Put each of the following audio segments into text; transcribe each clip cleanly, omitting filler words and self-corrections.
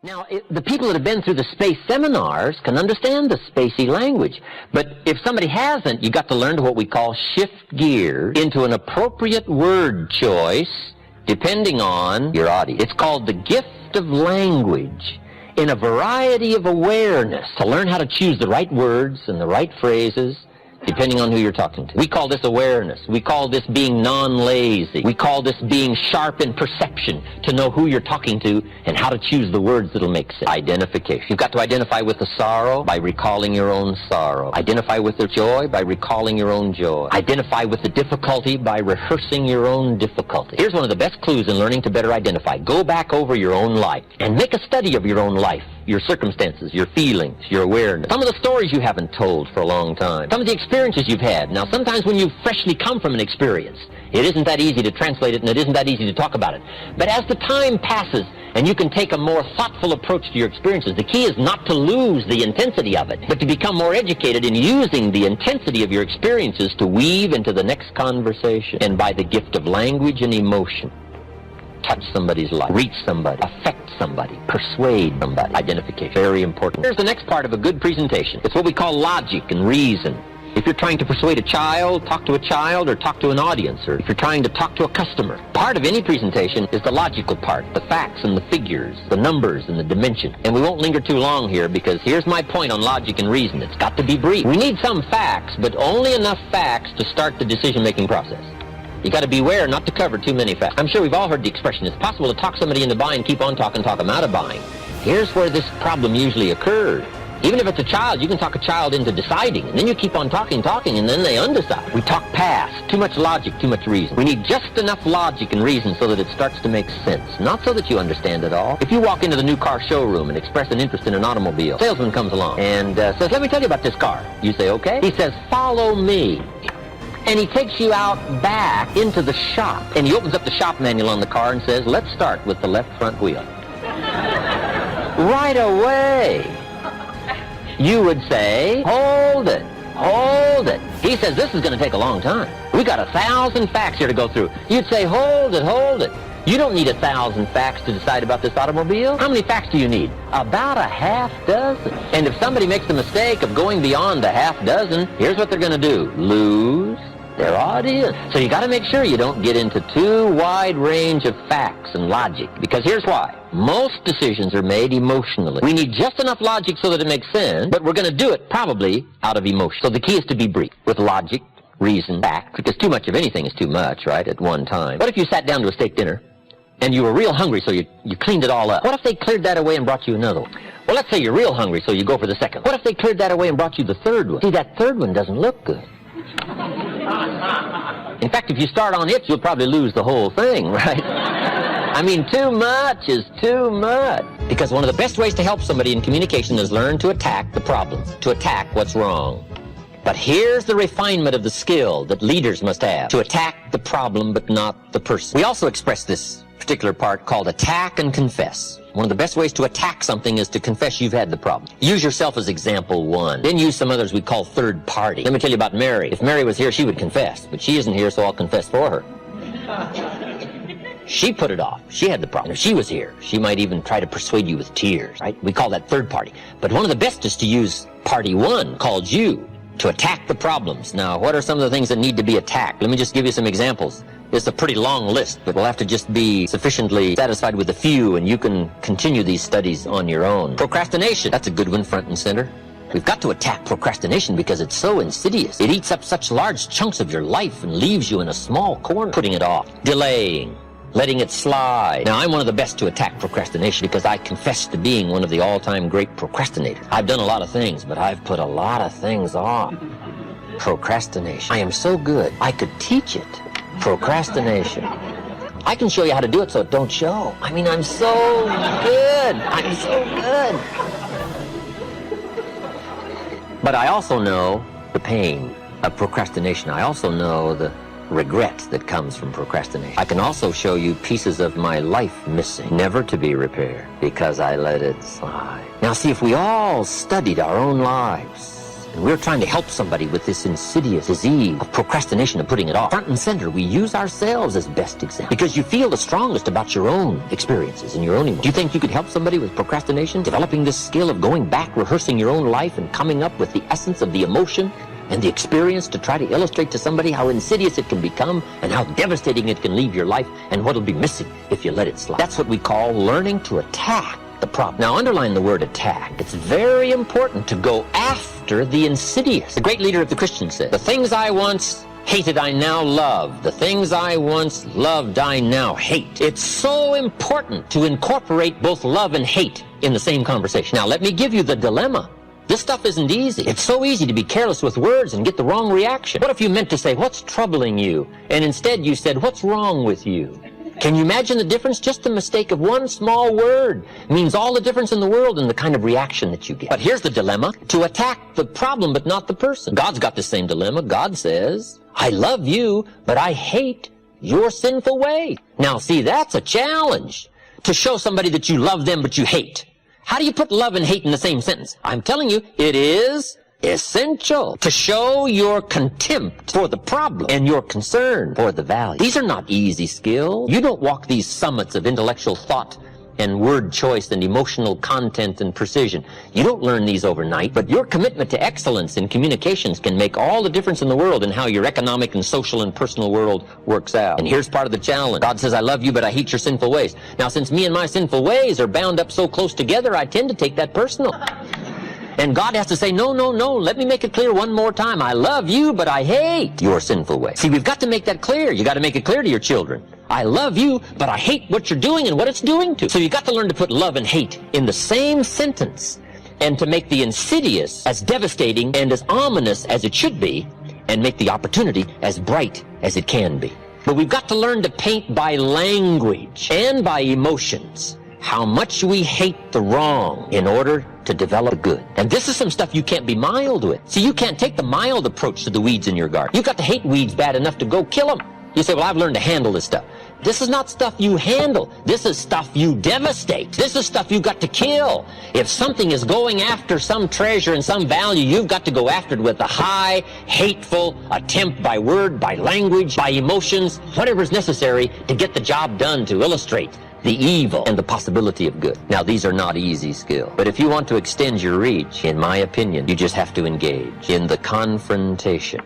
Now, the people that have been through the space seminars can understand the spacey language. But if somebody hasn't, you've got to learn to what we call shift gear into an appropriate word choice depending on your audience. It's called the gift of language in a variety of awareness to learn how to choose the right words and the right phrases depending on who you're talking to. We call this awareness. We call this being non-lazy. We call this being sharp in perception to know who you're talking to and how to choose the words that'll make sense. Identification. You've got to identify with the sorrow by recalling your own sorrow. Identify with the joy by recalling your own joy. Identify with the difficulty by rehearsing your own difficulty. Here's one of the best clues in learning to better identify. Go back over your own life and make a study of your own life, your circumstances, your feelings, your awareness. Some of the stories you haven't told for a long time. Some of the experiences you've had. Now, sometimes when you've freshly come from an experience, it isn't that easy to translate it and it isn't that easy to talk about it. But as the time passes and you can take a more thoughtful approach to your experiences, the key is not to lose the intensity of it, but to become more educated in using the intensity of your experiences to weave into the next conversation. And by the gift of language and emotion, touch somebody's life, reach somebody, affect somebody, persuade somebody. Identification, very important. Here's the next part of a good presentation. It's what we call logic and reason. If you're trying to persuade a child, talk to a child, or talk to an audience, or if you're trying to talk to a customer, part of any presentation is the logical part, the facts and the figures, the numbers and the dimension. And we won't linger too long here because here's my point on logic and reason. It's got to be brief. We need some facts, but only enough facts to start the decision-making process. You got to beware not to cover too many facts. I'm sure we've all heard the expression, it's possible to talk somebody into buying, keep on talking, talk them out of buying. Here's where this problem usually occurs. Even if it's a child, you can talk a child into deciding, and then you keep on talking, and then they undecide. We talk past. Too much logic, too much reason. We need just enough logic and reason so that it starts to make sense, not so that you understand it all. If you walk into the new car showroom and express an interest in an automobile, salesman comes along and says, "Let me tell you about this car." You say, "Okay." He says, "Follow me." And he takes you out back into the shop, and he opens up the shop manual on the car and says, "Let's start with the left front wheel." Right away, you would say, "Hold it, hold it." He says, "This is going to take a long time. We got 1,000 facts here to go through." You'd say, "Hold it, hold it. You don't need 1,000 facts to decide about this automobile. How many facts do you need?" About a half dozen. And if somebody makes the mistake of going beyond the half dozen, here's what they're going to do: lose their audience. So you got to make sure you don't get into too wide range of facts and logic, because here's why. Most decisions are made emotionally. We need just enough logic so that it makes sense, but we're going to do it probably out of emotion. So the key is to be brief with logic, reason, fact, because too much of anything is too much, right, at one time. What if you sat down to a steak dinner and you were real hungry, so you cleaned it all up? What if they cleared that away and brought you another one? Well, let's say you're real hungry, so you go for the second. What if they cleared that away and brought you the third one? See, that third one doesn't look good. In fact, if you start on it, you'll probably lose the whole thing, right? I mean, too much is too much. Because one of the best ways to help somebody in communication is learn to attack the problem, to attack what's wrong. But here's the refinement of the skill that leaders must have: to attack the problem but not the person. We also express this particular part called attack and confess. One of the best ways to attack something is to confess you've had the problem. Use yourself as example one. Then use some others we call third party. Let me tell you about Mary. If Mary was here, she would confess. But she isn't here, so I'll confess for her. She put it off. She had the problem. If she was here, she might even try to persuade you with tears, right? We call that third party. But one of the best is to use party one, called you, to attack the problems. Now, what are some of the things that need to be attacked? Let me just give you some examples. It's a pretty long list, but we'll have to just be sufficiently satisfied with a few, and you can continue these studies on your own. Procrastination, that's a good one, front and center. We've got to attack procrastination because it's so insidious. It eats up such large chunks of your life and leaves you in a small corner. Putting it off, delaying, letting it slide. Now, I'm one of the best to attack procrastination because I confess to being one of the all-time great procrastinators. I've done a lot of things, but I've put a lot of things off. Procrastination. I am so good, I could teach it. Procrastination. I can show you how to do it so it don't show. I mean, I'm so good. I'm so good. But I also know the pain of procrastination. I also know the regret that comes from procrastination. I can also show you pieces of my life missing, never to be repaired, because I let it slide. Now, see, if we all studied our own lives And we're trying to help somebody with this insidious disease of procrastination and putting it off. Front and center, we use ourselves as best example because you feel the strongest about your own experiences and your own emotions. Do you think you could help somebody with procrastination? Developing this skill of going back, rehearsing your own life, and coming up with the essence of the emotion and the experience to try to illustrate to somebody how insidious it can become and how devastating it can leave your life and what'll be missing if you let it slide. That's what we call learning to attack the problem. Now, underline the word attack. It's very important to go after the insidious. The great leader of the Christians said, "The things I once hated, I now love. The things I once loved, I now hate." It's so important to incorporate both love and hate in the same conversation. Now, let me give you the dilemma. This stuff isn't easy. It's so easy to be careless with words and get the wrong reaction. What if you meant to say, "What's troubling you?" and instead you said, "What's wrong with you?" Can you imagine the difference? Just the mistake of one small word means all the difference in the world in the kind of reaction that you get. But here's the dilemma: to attack the problem but not the person. God's got the same dilemma. God says, "I love you, but I hate your sinful way." Now see, that's a challenge, to show somebody that you love them but you hate. How do you put love and hate in the same sentence? I'm telling you, it is essential to show your contempt for the problem and your concern for the value. These are not easy skills. You don't walk these summits of intellectual thought and word choice and emotional content and precision. You don't learn these overnight, but your commitment to excellence in communications can make all the difference in the world in how your economic and social and personal world works out. And here's part of the challenge. God says, "I love you, but I hate your sinful ways." Now, since me and my sinful ways are bound up so close together, I tend to take that personal. And God has to say, "No, no, no, let me make it clear one more time. I love you, but I hate your sinful ways." See, we've got to make that clear. You got to make it clear to your children. I love you, but I hate what you're doing and what it's doing to. So you got to learn to put love and hate in the same sentence and to make the insidious as devastating and as ominous as it should be and make the opportunity as bright as it can be. But we've got to learn to paint by language and by emotions how much we hate the wrong in order to develop the good. And this is some stuff you can't be mild with. See, you can't take the mild approach to the weeds in your garden. You've got to hate weeds bad enough to go kill them. You say, "Well, I've learned to handle this stuff." This is not stuff you handle. This is stuff you devastate. This is stuff you've got to kill. If something is going after some treasure and some value, you've got to go after it with a high, hateful attempt by word, by language, by emotions, whatever is necessary to get the job done, to illustrate the evil and the possibility of good. Now, these are not easy skills, but if you want to extend your reach, in my opinion, you just have to engage in the confrontation.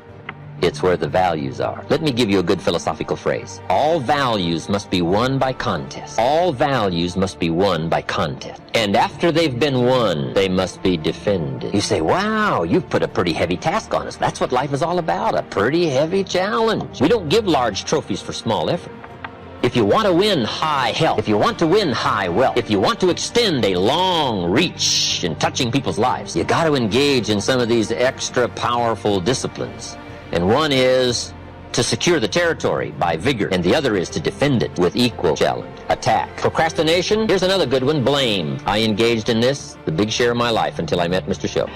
It's where the values are. Let me give you a good philosophical phrase. All values must be won by contest. All values must be won by contest. And after they've been won, they must be defended. You say, "Wow, you've put a pretty heavy task on us." That's what life is all about, a pretty heavy challenge. We don't give large trophies for small effort. If you want to win high health, if you want to win high wealth, if you want to extend a long reach in touching people's lives, you got to engage in some of these extra powerful disciplines. And one is to secure the territory by vigor, and the other is to defend it with equal challenge. Attack. Procrastination. Here's another good one. Blame. I engaged in this the big share of my life until I met Mr. Show.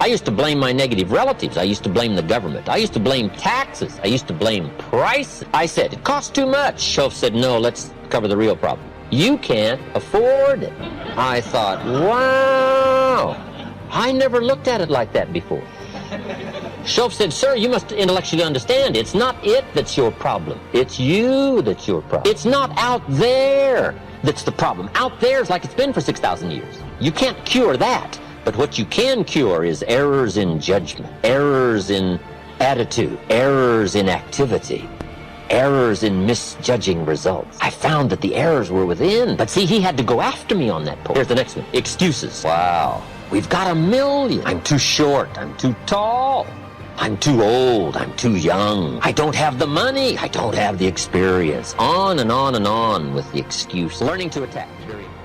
I used to blame my negative relatives. I used to blame the government. I used to blame taxes. I used to blame prices. I said, "It costs too much." Shoaff said, "No, let's cover the real problem. You can't afford it." I thought, wow, I never looked at it like that before. Shoaff said, "Sir, you must intellectually understand, it's not it that's your problem. It's you that's your problem. It's not out there that's the problem. Out there is like it's been for 6,000 years. You can't cure that. But what you can cure is errors in judgment, errors in attitude, errors in activity, errors in misjudging results." I found that the errors were within. But see, he had to go after me on that point. Here's the next one. Excuses. Wow. We've got a million. I'm too short. I'm too tall. I'm too old. I'm too young. I don't have the money. I don't have the experience. On and on and on with the excuse. Learning to attack. Very important.